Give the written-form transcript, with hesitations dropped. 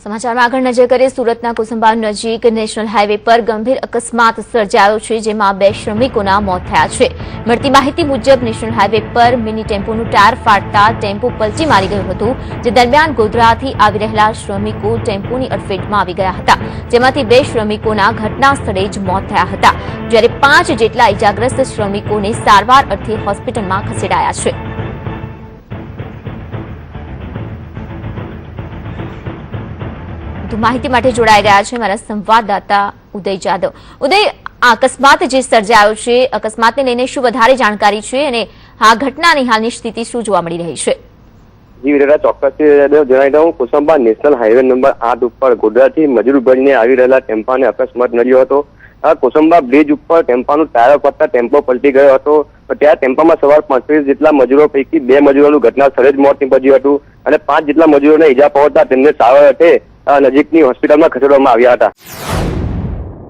સમાચારમાં આગળ નજર કરીએ સુરતના કુસુંબા નજીક નેશનલ હાઈવે પર ગંભીર અકસ્માત સર્જાયો છે, જેમાં 2 શ્રમિકોના મોત થયા છે। મળતી માહિતી મુજબ નેશનલ હાઈવે પર મિની ટેમ્પોનું ટાયર ફાટતા ટેમ્પો પલટી મારી ગયું હતું, જે દરમિયાન ગોધરાથી આવી રહેલા શ્રમિકો ટેમ્પોની અડફેટમાં આવી ગયા હતા, જેમાંથી 2 શ્રમિકોના ઘટના સ્થળે જ મોત થયા હતા, જ્યારે 5 જેટલા ઇજાગ્રસ્ત શ્રમિકોને સારવાર અર્થે હોસ્પિટલમાં ખસેડાયા છે। માહિતી માટે જોડાઈ ગયા છે મારા સંવાદદાતા ઉદય જાદવ। ઉદય, આ અકસ્માત જે સર્જાયો છે, અકસ્માતને લઈને શું વધારે જાણકારી છે અને આ ઘટનાની હાલની સ્થિતિ શું જોવા મળી રહી છે? જી વિરેરા, ચોક્કસથી જણાવી દઉં, કુસુંબા નેશનલ હાઈવે નંબર 8 ઉપર ગોધરાથી મજૂર ભરીને આવી રહેલા ટેમ્પાને અકસ્માત નડ્યો હતો। આ કુસુંબા બ્રિજ ઉપર ટેમ્પાનું ટાયર ફાટતા ટેમ્પો પલટી ગયો હતો। ત્યાં ટેમ્પામાં સવાર 35 જેટલા મજૂરો પૈકી 2 મજૂરોનું ઘટના સ્થળે જ મોત નીપજ્યું હતું અને 5 જેટલા મજૂરોને ઈજા પહોંચતા તેમને સારવાર અર્થે નજીકની હોસ્પિટલમાં ખસેડવામાં આવ્યા હતા।